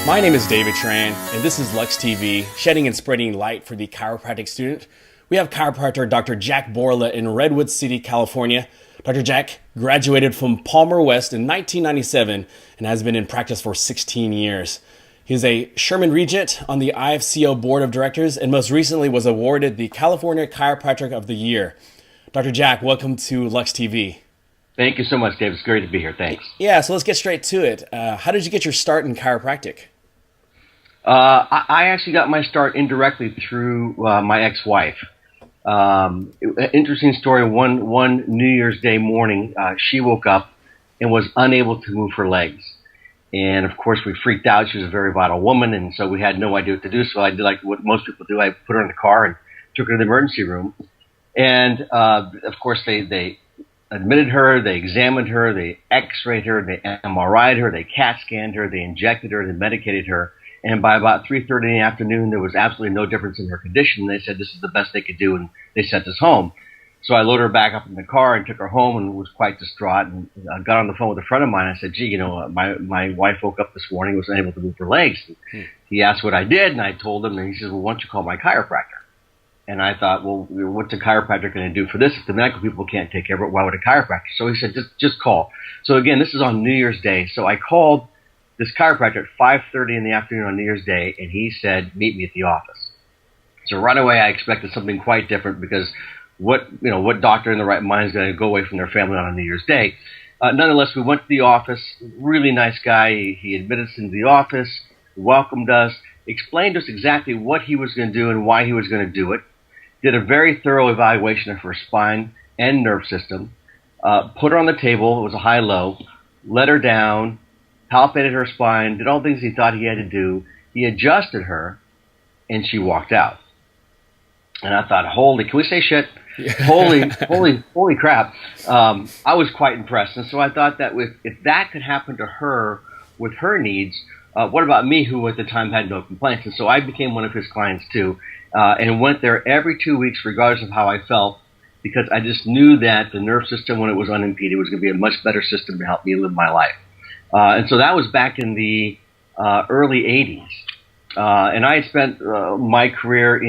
My name is David Tran, and this is LuxTV, shedding and spreading light for the chiropractic student. We have chiropractor Dr. Jack Bourla in Redwood City, California. Dr. Jack graduated from Palmer West in 1997 and has been in practice for 16 years. He is a Sherman Regent on the IFCO Board of Directors and most recently was awarded the California Chiropractic of the Year. Dr. Jack, welcome to LuxTV. Thank you so much, Dave. It's great to be here. Thanks. Yeah, so let's get straight to it. How did you get your start in chiropractic? I actually got my start indirectly through my ex-wife. Interesting story. One New Year's Day morning, she woke up and was unable to move her legs. And, of course, we freaked out. She was a very vital woman, and so we had no idea what to do. So I did like what most people do. I put her in the car and took her to the emergency room. And, of course, they admitted her, they examined her, they x-rayed her, they MRI'd her, they CAT scanned her, they injected her, they medicated her. And by about 3:30 in the afternoon, there was absolutely no difference in her condition. They said this is the best they could do, and they sent us home. So I loaded her back up in the car and took her home and was quite distraught. And I got on the phone with a friend of mine. I said, gee, my wife woke up this morning, was unable to move her legs. He asked what I did, and I told him, and he says, well, why don't you call my chiropractor? And I thought, well, what's a chiropractor going to do for this? If the medical people can't take care of it, why would a chiropractor? So he said, just call. So again, this is on New Year's Day. So I called this chiropractor at 5:30 in the afternoon on New Year's Day, and he said, meet me at the office. So right away, I expected something quite different because what doctor in the right mind is going to go away from their family on a New Year's Day? Nonetheless, we went to the office. Really nice guy. He admitted us into the office, welcomed us, explained to us exactly what he was going to do and why he was going to do it. Did a very thorough evaluation of her spine and nerve system. Put her on the table. It was a high-low. Let her down. Palpated her spine, did all the things he thought he had to do. He adjusted her, and she walked out. And I thought, can we say shit? Holy crap. I was quite impressed. And so I thought that if that could happen to her with her needs, what about me, who at the time had no complaints? And so I became one of his clients too, and went there every 2 weeks regardless of how I felt, because I just knew that the nerve system, when it was unimpeded, was going to be a much better system to help me live my life. And so that was back in the early 80s. And I had spent my career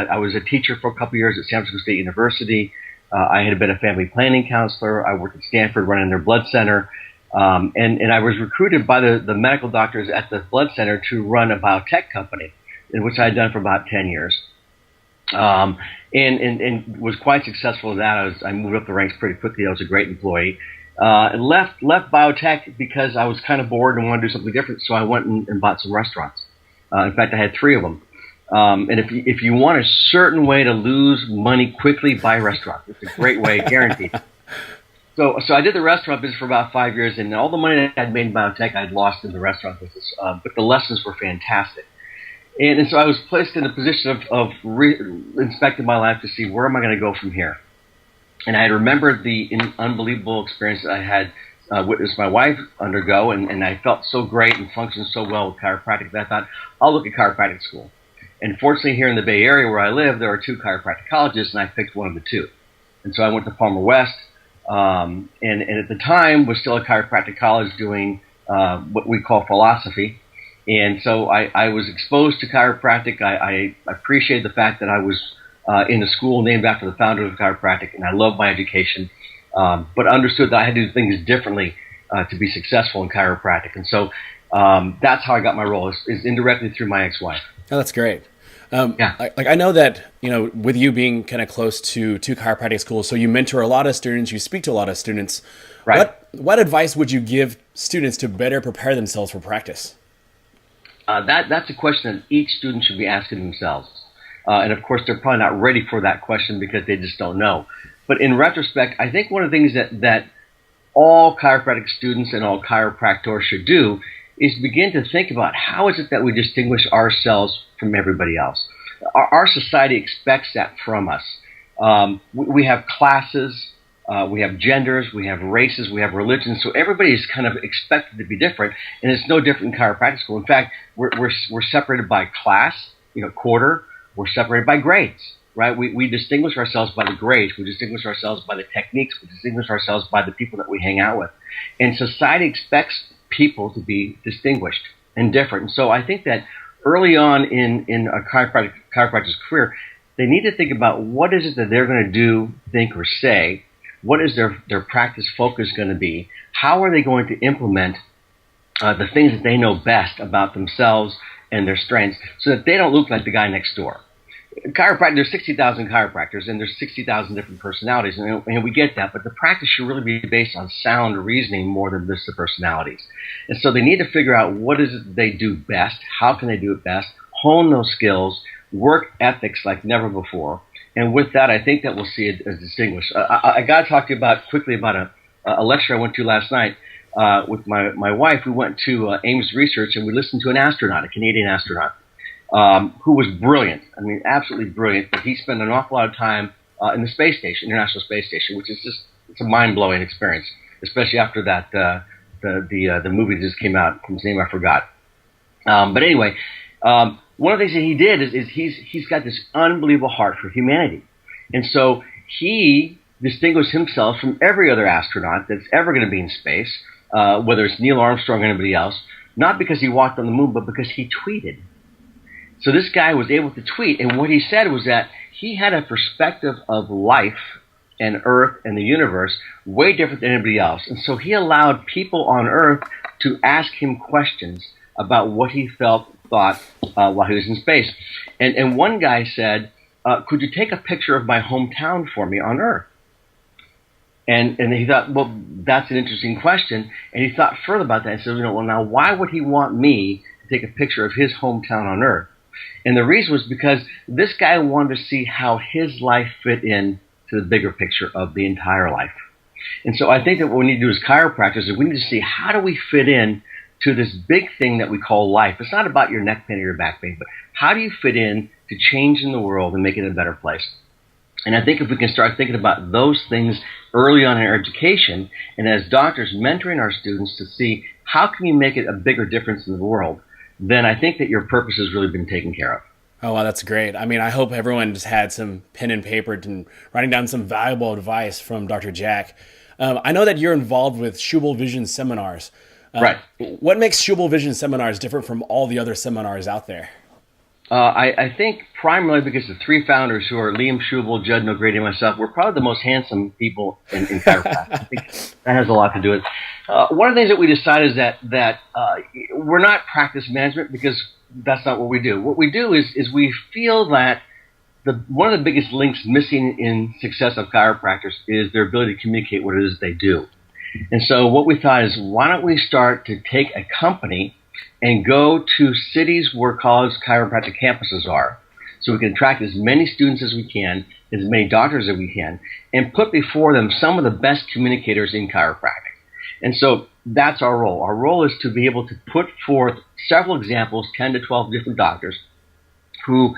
I was a teacher for a couple of years at San Francisco State University. I had been a family planning counselor. I worked at Stanford running their blood center. And I was recruited by the medical doctors at the blood center to run a biotech company, in which I had done for about 10 years. And was quite successful in that. I moved up the ranks pretty quickly. I was a great employee. And left biotech because I was kind of bored and wanted to do something different, so I went and bought some restaurants. In fact, I had 3 of them. And if you want a certain way to lose money quickly, buy restaurants. It's a great way, guaranteed. So I did the restaurant business for about 5 years, and all the money that I'd made in biotech, I'd lost in the restaurant business. But the lessons were fantastic. And so I was placed in a position of inspecting my life to see where am I going to go from here. And I remembered the unbelievable experience that I had witnessed my wife undergo, and I felt so great and functioned so well with chiropractic that I thought, I'll look at chiropractic school. And fortunately, here in the Bay Area where I live, there are 2 chiropractic colleges, and I picked one of the 2. And so I went to Palmer West, and at the time was still a chiropractic college doing what we call philosophy. And so I was exposed to chiropractic. I appreciated the fact that I was in a school named after the founder of chiropractic, and I loved my education, but understood that I had to do things differently to be successful in chiropractic. And so that's how I got my role, is indirectly through my ex-wife. Oh, that's great. I know that, with you being kind of close to chiropractic schools, so you mentor a lot of students, you speak to a lot of students. Right. What advice would you give students to better prepare themselves for practice? That's a question that each student should be asking themselves. And of course, they're probably not ready for that question because they just don't know. But in retrospect, I think one of the things that all chiropractic students and all chiropractors should do is begin to think about how is it that we distinguish ourselves from everybody else. Our society expects that from us. We have classes, we have genders, we have races, we have religions, so everybody is kind of expected to be different, and it's no different in chiropractic school. In fact, we're separated by class, quarter. We're separated by grades, right? We distinguish ourselves by the grades. We distinguish ourselves by the techniques. We distinguish ourselves by the people that we hang out with. And society expects people to be distinguished. and different. And so I think that early on in a chiropractor's career, they need to think about what is it that they're going to do, think, or say. What is their practice focus going to be? How are they going to implement the things that they know best about themselves and their strengths so that they don't look like the guy next door? There's 60,000 chiropractors, and there's 60,000 different personalities, and we get that, but the practice should really be based on sound reasoning more than just the personalities. And so they need to figure out what is it that they do best, how can they do it best, hone those skills, work ethics like never before, and with that, I think that we'll see it as distinguished. I got to talk to you quickly about a lecture I went to last night with my wife. We went to Ames Research, and we listened to an astronaut, a Canadian astronaut, who was brilliant. I mean, absolutely brilliant. But he spent an awful lot of time in the space station, International Space Station, which is it's a mind-blowing experience, especially after that the movie that just came out, whose name I forgot. But anyway, one of the things that he did is he's got this unbelievable heart for humanity, and so he distinguished himself from every other astronaut that's ever going to be in space, whether it's Neil Armstrong or anybody else, not because he walked on the moon, but because he tweeted. So this guy was able to tweet, and what he said was that he had a perspective of life and Earth and the universe way different than anybody else. And so he allowed people on Earth to ask him questions about what he thought while he was in space. And one guy said, could you take a picture of my hometown for me on Earth? And he thought, well, that's an interesting question. And he thought further about that and said, well, now why would he want me to take a picture of his hometown on Earth? And the reason was because this guy wanted to see how his life fit in to the bigger picture of the entire life. And so I think that what we need to do as chiropractors is we need to see how do we fit in to this big thing that we call life. It's not about your neck pain or your back pain, but how do you fit in to changing the world and make it a better place? And I think if we can start thinking about those things early on in our education, and as doctors mentoring our students to see how can we make it a bigger difference in the world, then I think that your purpose has really been taken care of. Oh, wow, that's great. I mean, I hope everyone just had some pen and paper and writing down some valuable advice from Dr. Jack. I know that you're involved with Schubel Vision seminars. Right. What makes Schubel Vision seminars different from all the other seminars out there? I think primarily because the three founders, who are Liam Schubel, Judd O'Grady, and myself, we're probably the most handsome people in chiropractic. I think that has a lot to do with it. One of the things that we decided is that we're not practice management, because that's not what we do. What we do is we feel that one of the biggest links missing in success of chiropractors is their ability to communicate what it is they do. And so what we thought is, why don't we start to take a company and go to cities where college chiropractic campuses are, so we can attract as many students as we can, as many doctors as we can, and put before them some of the best communicators in chiropractic. And so that's our role. Our role is to be able to put forth several examples, 10 to 12 different doctors, who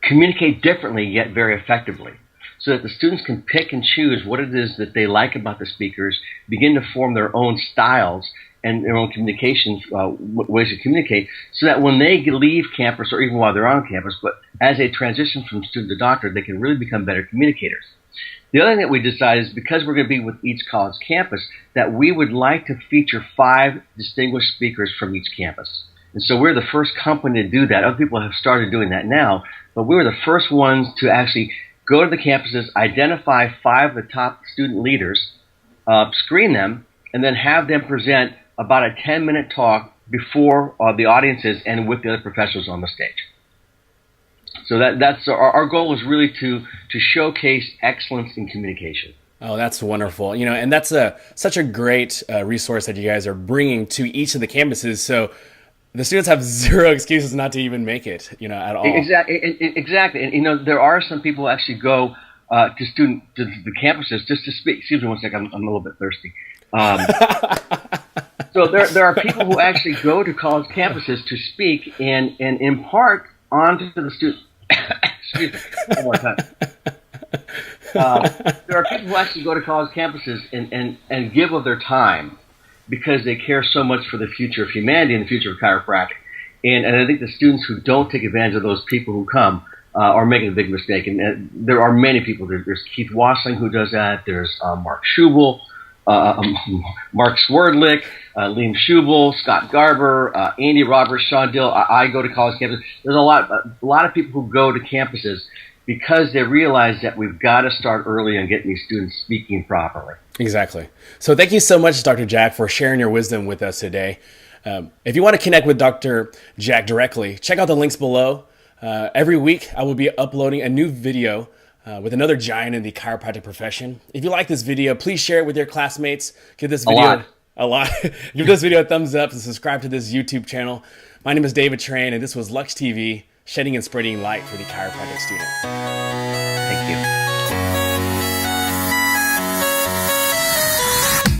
communicate differently yet very effectively, so that the students can pick and choose what it is that they like about the speakers, begin to form their own styles and their own communications, ways to communicate, so that when they leave campus, or even while they're on campus, but as they transition from student to doctor, they can really become better communicators. The other thing that we decided is, because we're going to be with each college campus, that we would like to feature 5 distinguished speakers from each campus. And so we're the first company to do that. Other people have started doing that now, but we were the first ones to actually go to the campuses, identify 5 of the top student leaders, screen them, and then have them present about a 10-minute talk before the audiences and with the other professors on the stage. So that's our goal is really to showcase excellence in communication. Oh, that's wonderful. And that's such a great resource that you guys are bringing to each of the campuses. So the students have zero excuses not to even make it, at all. Exactly. And, there are some people who actually go to the campuses just to speak. Excuse me one second, I'm a little bit thirsty. So there are people who actually go to college campuses to speak and impart onto the students. Excuse me, one more time. There are people who actually go to college campuses and give of their time, because they care so much for the future of humanity and the future of chiropractic. And I think the students who don't take advantage of those people who come are making a big mistake. And there are many people. There's Keith Wassling who does that. There's Mark Schubel. Mark Swerdlick, Liam Schubel, Scott Garber, Andy Roberts, Sean Dill. I go to college campuses. There's a lot of people who go to campuses because they realize that we've got to start early on getting these students speaking properly. Exactly. So thank you so much, Dr. Jack, for sharing your wisdom with us today. If you want to connect with Dr. Jack directly, check out the links below. Every week, I will be uploading a new video with another giant in the chiropractic profession. If you like this video, please share it with your classmates. Give this video a lot. Give this video a thumbs up and subscribe to this YouTube channel. My name is David Tran, and this was LuxTV, shedding and spreading light for the chiropractic student. Thank you.